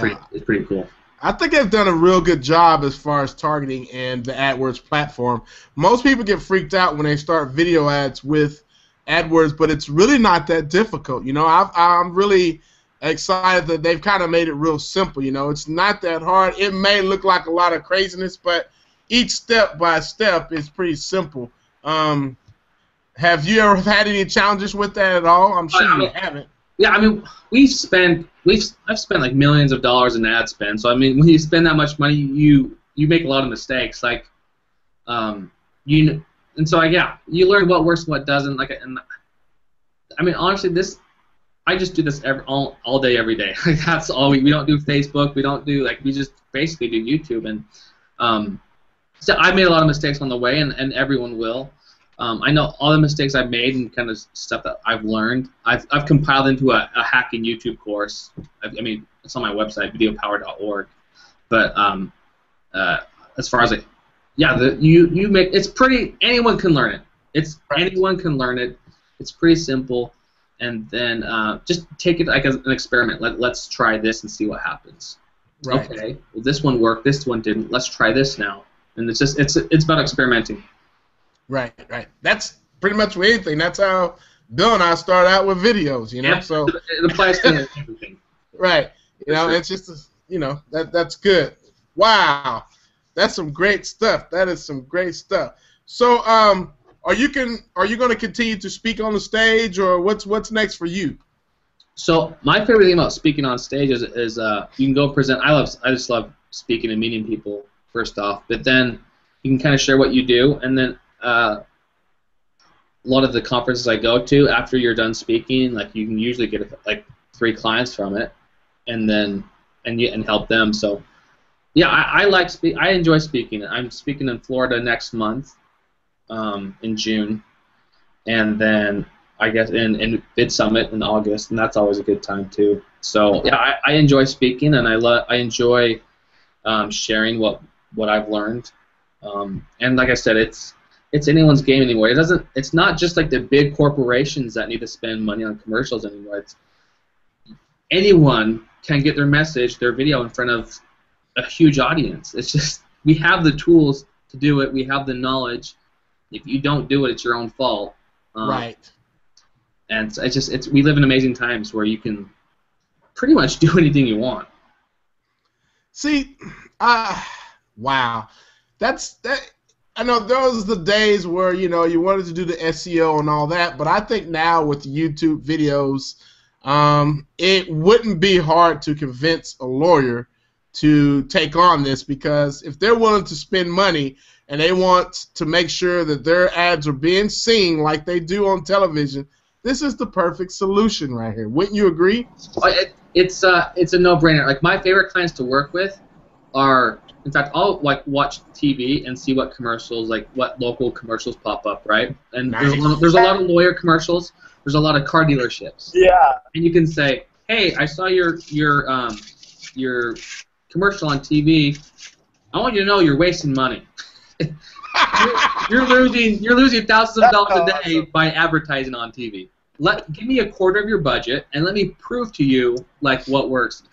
pretty cool. I think they've done a real good job as far as targeting and the AdWords platform. Most people get freaked out when they start video ads with AdWords, but it's really not that difficult. I'm really excited that they've kind of made it real simple. It's not that hard. It may look like a lot of craziness, but each step by step is pretty simple. Have you ever had any challenges with that at all? I'm sure you haven't. Yeah, I mean, I've spent like millions of dollars in ad spend. So I mean, when you spend that much money, you make a lot of mistakes. Like, and so you learn what works and what doesn't. I mean, honestly, I just do this all day, every day. That's all we don't do Facebook. We don't do we just basically do YouTube. And so I made a lot of mistakes on the way, and everyone will. I know all the mistakes I've made and kind of stuff that I've learned. I've compiled into a hacking YouTube course. I mean, it's on my website, videopower.org. But as far as it's pretty. Anyone can learn it. Anyone can learn it. It's pretty simple, and then just take it like as an experiment. Let's try this and see what happens. Right. Okay. Well, this one worked. This one didn't. Let's try this now. And it's about experimenting. Right. That's pretty much with anything. That's how Bill and I started out with videos, Yeah, so it applies to everything. Right. It's just that's good. Wow. That's some great stuff. That is some great stuff. So are you going to continue to speak on the stage, or what's next for you? So my favorite thing about speaking on stage is you can go present. I just love speaking and meeting people first off, but then you can kind of share what you do, and then a lot of the conferences I go to, after you're done speaking, you can usually get 3 clients from it, and then and help them. So yeah, I enjoy speaking. I'm speaking in Florida next month, in June, and then I guess in Bid Summit in August, and that's always a good time too. So yeah, I enjoy speaking, and I enjoy sharing what I've learned. And like I said, it's anyone's game anymore. It's not just like the big corporations that need to spend money on commercials anymore. Anyone can get their message, their video in front of a huge audience. It's just we have the tools to do it. We have the knowledge. If you don't do it, it's your own fault. Right. And we live in amazing times where you can pretty much do anything you want. See, wow, I know those are the days where you wanted to do the SEO and all that, but I think now with YouTube videos, it wouldn't be hard to convince a lawyer to take on this, because if they're willing to spend money and they want to make sure that their ads are being seen like they do on television, this is the perfect solution right here. Wouldn't you agree? It's a no-brainer. Like, my favorite clients to work with are, in fact, I'll watch TV and see what commercials, what local commercials pop up, right? And Nice. there's a lot of lawyer commercials. There's a lot of car dealerships. Yeah. And you can say, hey, I saw your commercial on TV. I want you to know you're wasting money. you're losing thousands of dollars a day Awesome. by advertising on TV. Give me a quarter of your budget and let me prove to you like what works.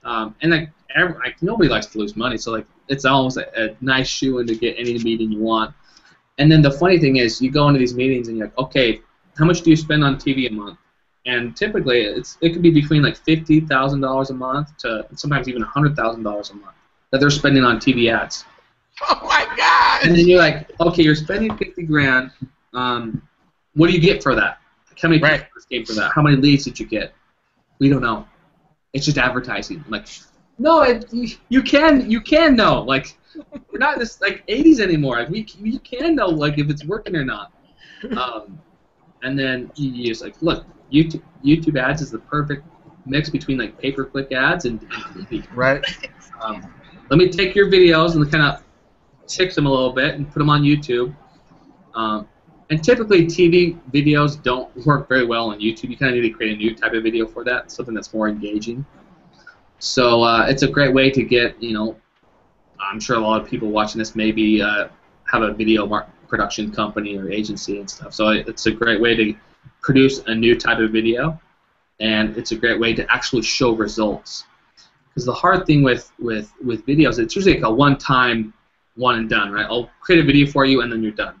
And like nobody likes to lose money, so like it's almost a nice shoe in to get any meeting you want. And then the funny thing is, you go into these meetings and you're like, okay, how much do you spend on TV a month? And typically it could be between like $50,000 a month to sometimes even $100,000 a month that they're spending on TV ads. Oh my God! And then you're like, okay, you're spending 50 grand. What do you get for that? Like, how many Right. customers came for that? How many leads did you get? We don't know. It's just advertising. I'm like, no, you can know. Like, we're not this like 80s anymore. Like, you can know like if it's working or not. And then you just like, look, YouTube ads is the perfect mix between like pay-per-click ads and TV. Right. Let me take your videos and kind of fix them a little bit and put them on YouTube. And typically TV videos don't work very well on YouTube. You kind of need to create a new type of video for that, something that's more engaging. So it's a great way to get, I'm sure a lot of people watching this maybe have a video production company or agency and stuff. So it's a great way to produce a new type of video, and it's a great way to actually show results. Because the hard thing with videos, it's usually like a one-time, one and done, right? I'll create a video for you, and then you're done.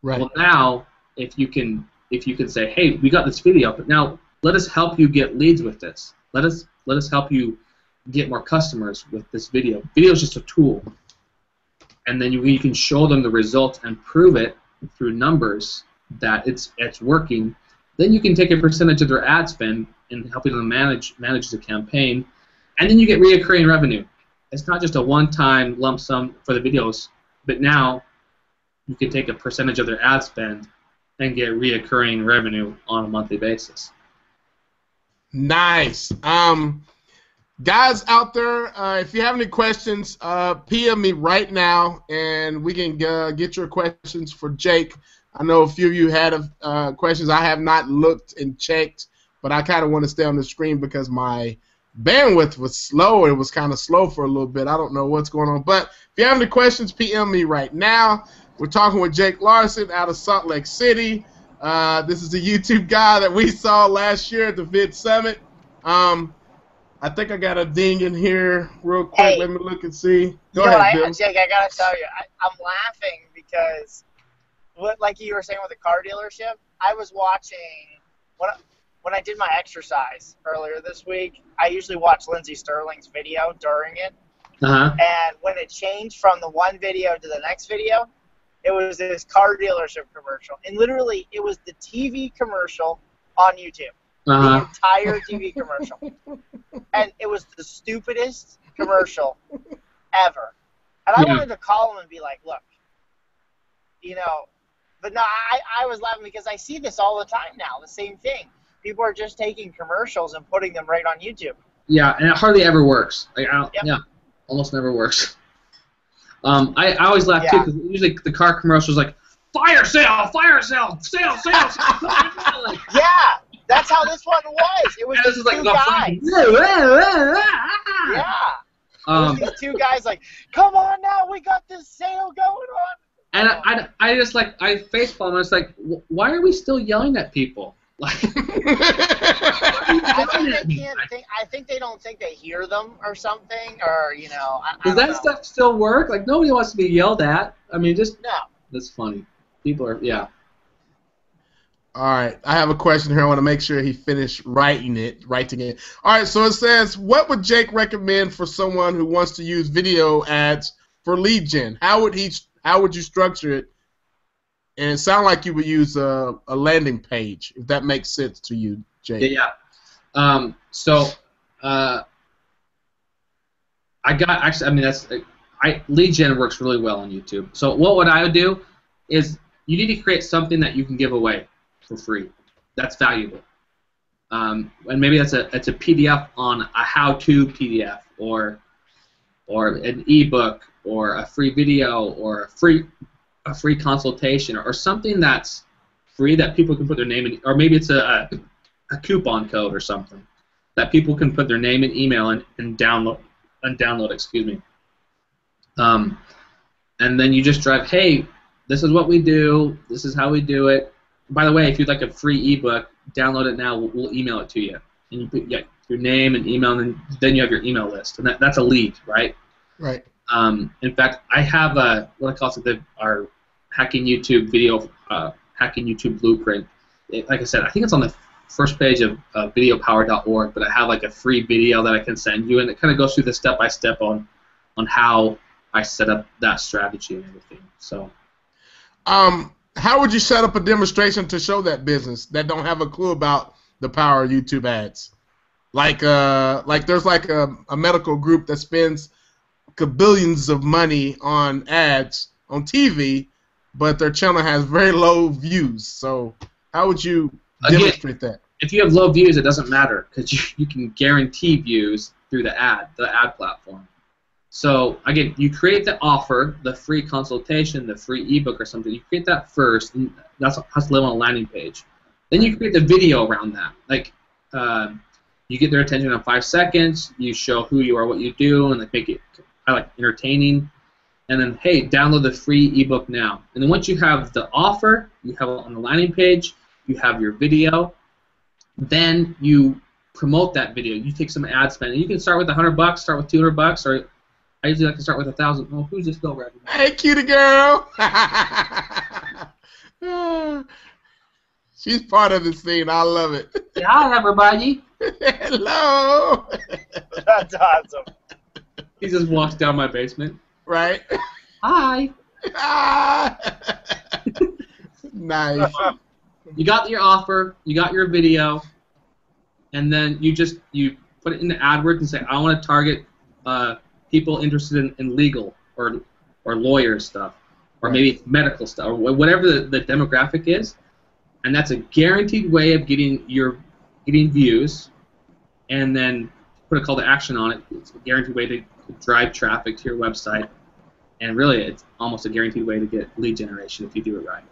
Right. Well, now if you can say, hey, we got this video, but now let us help you get leads with this. Let us help you get more customers with this video. Video is just a tool, and then you can show them the results and prove it through numbers that it's working. Then you can take a percentage of their ad spend and helping them manage the campaign, and then you get reoccurring revenue. It's not just a one-time lump sum for the videos, but now you can take a percentage of their ad spend and get reoccurring revenue on a monthly basis. Nice. Guys out there, if you have any questions, PM me right now, and we can get your questions for Jake. I know a few of you had questions. I have not looked and checked, but I kind of want to stay on the screen because my bandwidth was slow. It was kind of slow for a little bit. I don't know what's going on. But if you have any questions, PM me right now. We're talking with Jake Larsen out of Salt Lake City. This is the YouTube guy that we saw last year at the Vid Summit. I think I got a ding in here real quick. Hey, let me look and see. Go ahead, Bill. Jake, I gotta tell you, I'm laughing because, like you were saying with the car dealership, I was watching when I did my exercise earlier this week. I usually watch Lindsey Sterling's video during it, and when it changed from the one video to the next video, it was this car dealership commercial, and literally it was the TV commercial on YouTube. The entire TV commercial. And it was the stupidest commercial ever. And I wanted to call him and be like, look, but no, I was laughing because I see this all the time now, the same thing. People are just taking commercials and putting them right on YouTube. Yeah, and it hardly ever works. Like, yeah, almost never works. I always laugh too because usually the car commercial is like, fire sale, sale. Like, yeah. That's how this one was. It was these two guys. Yeah. It was these two guys like, come on now, we got this sale going on. And I just like, I facepalm. I was like, why are we still yelling at people? Like, I think they don't think they hear them or something, or does that stuff still work? Like, nobody wants to be yelled at. I mean, just no. That's funny. People are All right, I have a question here. I want to make sure he finished writing it. All right, so it says, what would Jake recommend for someone who wants to use video ads for lead gen? How would you structure it? And it sounds like you would use a landing page, if that makes sense to you, Jake. Yeah. Lead gen works really well on YouTube. So what I would do is you need to create something that you can give away for free. That's valuable. And maybe it's a PDF on a how-to PDF or an ebook or a free video or a free consultation or something that's free that people can put their name in, or maybe it's a coupon code or something that people can put their name and email and download. Excuse me. And then you just drive, hey, this is what we do. This is how we do it. By the way, if you'd like a free ebook, download it now. We'll email it to you. And you put your name and email, and then you have your email list. And that's a lead, right? Right. In fact, I have what I call our Hacking YouTube video, Hacking YouTube Blueprint. Like I said, I think it's on the first page of videopower.org, but I have like a free video that I can send you, and it kind of goes through the step-by-step on how I set up that strategy and everything. So, how would you set up a demonstration to show that business that don't have a clue about the power of YouTube ads? Like there's like a medical group that spends billions of money on ads on TV, but their channel has very low views. So how would you demonstrate that? If you have low views, it doesn't matter because you can guarantee views through the ad platform. So again, you create the offer, the free consultation, the free ebook or something. You create that first, and that's what has to live on a landing page. Then you create the video around that. Like you get their attention in 5 seconds. You show who you are, what you do, and make it entertaining. And then, hey, download the free ebook now. And then once you have the offer, you have it on the landing page, you have your video, then you promote that video. You take some ad spend. And you can start with $100, start with $200, or I usually like to start with 1,000. Oh, who's this girl right now? Hey, cutie girl. She's part of the scene. I love it. Hi, everybody. Hello. That's awesome. He just walks down my basement. Right. Hi. Nice. You got your offer, you got your video, and then you put it into AdWords and say, I want to target people interested in legal or lawyer stuff, or maybe medical stuff, or whatever the demographic is, and that's a guaranteed way of getting views, and then put a call to action on it. It's a guaranteed way to drive traffic to your website, and really it's almost a guaranteed way to get lead generation if you do it right.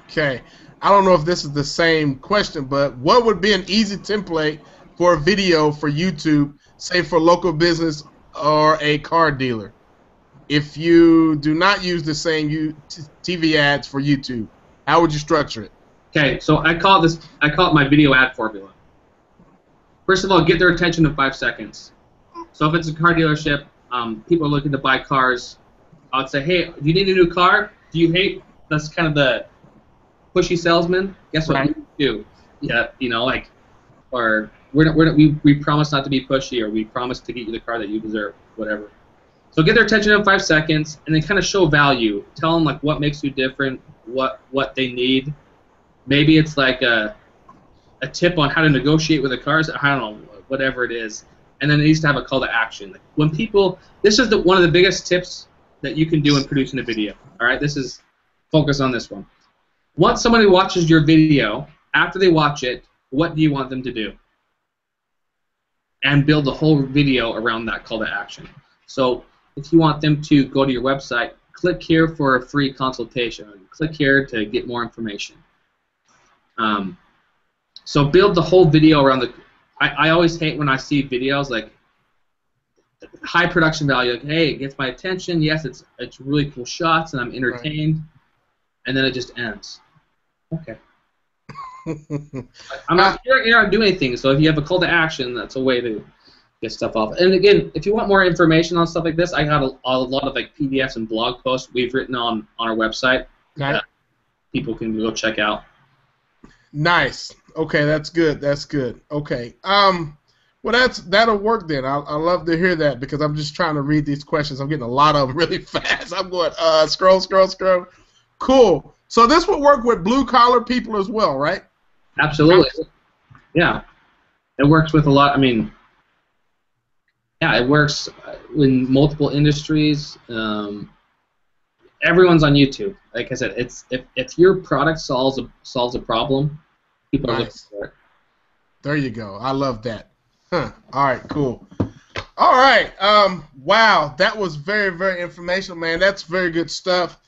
Okay. I don't know if this is the same question, but what would be an easy template for a video for YouTube, say for local business or a car dealer, if you do not use the same TV ads for YouTube? How would you structure it? Okay, so I call it my video ad formula. First of all, get their attention in 5 seconds. So if it's a car dealership, people are looking to buy cars, I would say, hey, do you need a new car? Do you hate, that's kind of the pushy salesman? Guess what we do? Yeah, or we promise not to be pushy, or we promise to get you the car that you deserve, whatever. So get their attention in 5 seconds, and then kind of show value. Tell them what makes you different, what they need. Maybe it's like a tip on how to negotiate with the cars. I don't know, whatever it is. And then it needs to have a call to action. When people, this is one of the biggest tips that you can do in producing a video. All right, focus on this one. Once somebody watches your video, after they watch it, what do you want them to do? And build the whole video around that call to action. So if you want them to go to your website, click here for a free consultation. Click here to get more information. So build the whole video around the. I always hate when I see videos like high production value. Like, hey, it gets my attention. Yes, it's really cool shots, and I'm entertained. And then it just ends. Okay. You're not doing anything. So if you have a call to action, that's a way to get stuff off. And again, if you want more information on stuff like this, I got a lot of PDFs and blog posts we've written on our website that people can go check out. Nice. Okay, that's good. That's good. Okay. Well, that'll work then. I love to hear that because I'm just trying to read these questions. I'm getting a lot of them really fast. I'm going scroll. Cool. So this would work with blue collar people as well, right? Absolutely. Yeah. It works with a lot. I mean, yeah, it works in multiple industries. Everyone's on YouTube. Like I said, if your product solves a problem, people are looking for it. There you go. I love that. Huh. All right, cool. All right. Wow, that was very, very informational, man. That's very good stuff.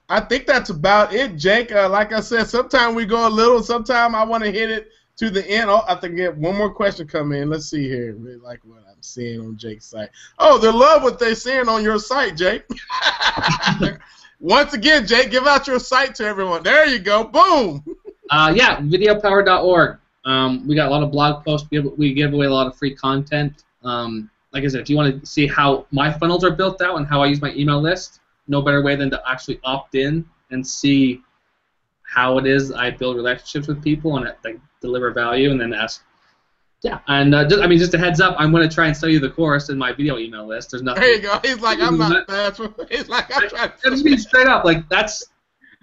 I think that's about it, Jake. Like I said, sometimes we go a little. Sometimes I want to hit it to the end. Oh, I think we have one more question come in. Let's see here. Really like what I'm seeing on Jake's site. Oh, they love what they're seeing on your site, Jake. Once again, Jake, give out your site to everyone. There you go. Boom. Yeah, videopower.org. We got a lot of blog posts. We give away a lot of free content. Like I said, if you want to see how my funnels are built out and how I use my email list, no better way than to actually opt in and see how it is I build relationships with people and like deliver value, and then ask. Yeah, and just a heads up, I'm going to try and sell you the course in my video email list. There's nothing. There you go. He's like, I'm not. He's like, I'm trying to. Just being straight up, like that's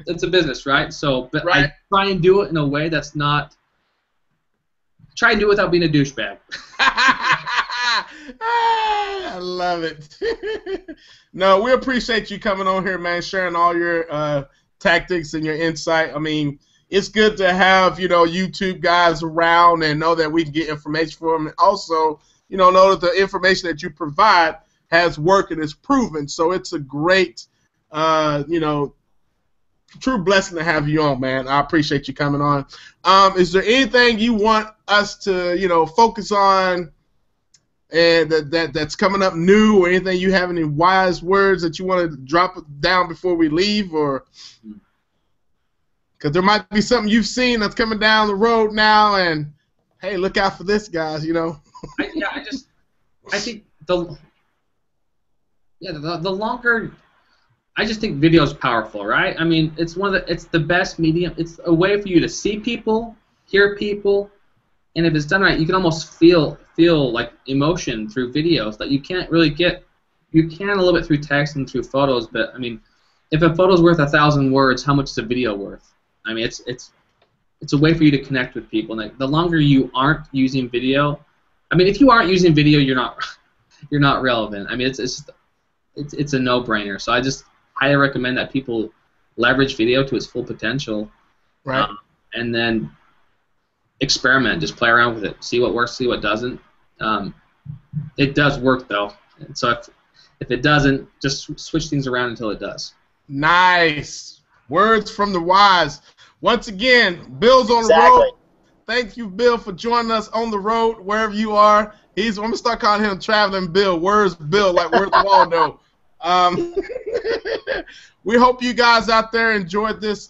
a business, right? So, but right. I try and do it in a way that's not. Try and do it without being a douchebag. I love it. No, we appreciate you coming on here, man, sharing all your tactics and your insight. I mean, it's good to have, YouTube guys around and know that we can get information from them. And also, know that the information that you provide has worked and is proven. So it's a great, true blessing to have you on, man. I appreciate you coming on. Is there anything you want us to, focus on and that's coming up new, or anything you have any wise words that you want to drop down before we leave, or because there might be something you've seen that's coming down the road now, and hey, look out for this, guys. I think the longer. I just think video is powerful, right? I mean, it's the best medium. It's a way for you to see people, hear people, and if it's done right, you can almost feel like emotion through videos that you can't really get. You can a little bit through text and through photos, but I mean, if a photo's worth 1,000 words, how much is a video worth? I mean, it's a way for you to connect with people. And the longer you aren't using video, I mean, if you aren't using video, you're not relevant. I mean, it's a no-brainer. So I just highly recommend that people leverage video to its full potential, right? And then experiment, just play around with it, see what works, see what doesn't. It does work though, and so if it doesn't, just switch things around until it does. Nice words from the wise. Once again, Bill's on the road. Thank you, Bill, for joining us on the road wherever you are. I'm gonna start calling him Traveling Bill. Where's Bill? Like where's Waldo? We hope you guys out there enjoyed this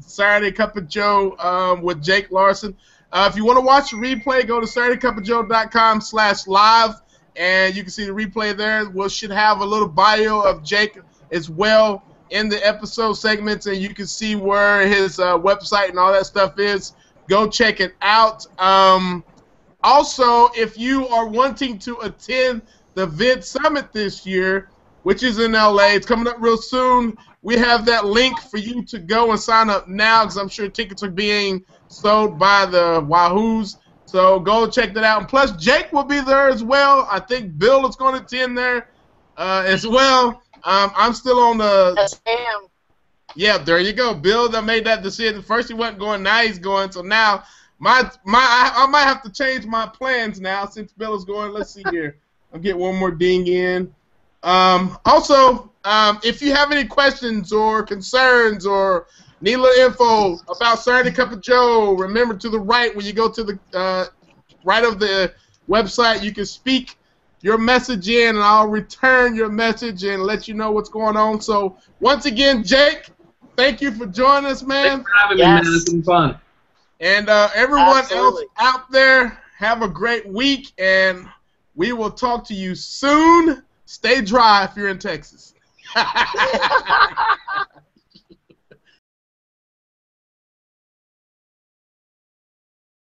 Saturday Cup of Joe with Jake Larsen. If you want to watch the replay, go to SaturdayCupofJoe.com/live, and you can see the replay there. We should have a little bio of Jake as well in the episode segments, and you can see where his website and all that stuff is. Go check it out. Also, if you are wanting to attend the Vid Summit this year, which is in LA, it's coming up real soon. We have that link for you to go and sign up now, because I'm sure tickets are being sold by the Wahoos. So go check that out. And plus, Jake will be there as well. I think Bill is going to attend there as well. I'm still on the. Yes, I am. Yeah, there you go. Bill that made that decision. First he wasn't going, now he's going. So now I might have to change my plans now since Bill is going. Let's see here. I'll get one more ding in. Also, if you have any questions or concerns or need a little info about Saturday Cup of Joe, remember to the right when you go to the right of the website, you can speak your message in, and I'll return your message and let you know what's going on. So once again, Jake, thank you for joining us, man. Thanks for having me, man. It's been fun. And everyone Absolutely. else out there, have a great week, and we will talk to you soon. Stay dry if you're in Texas.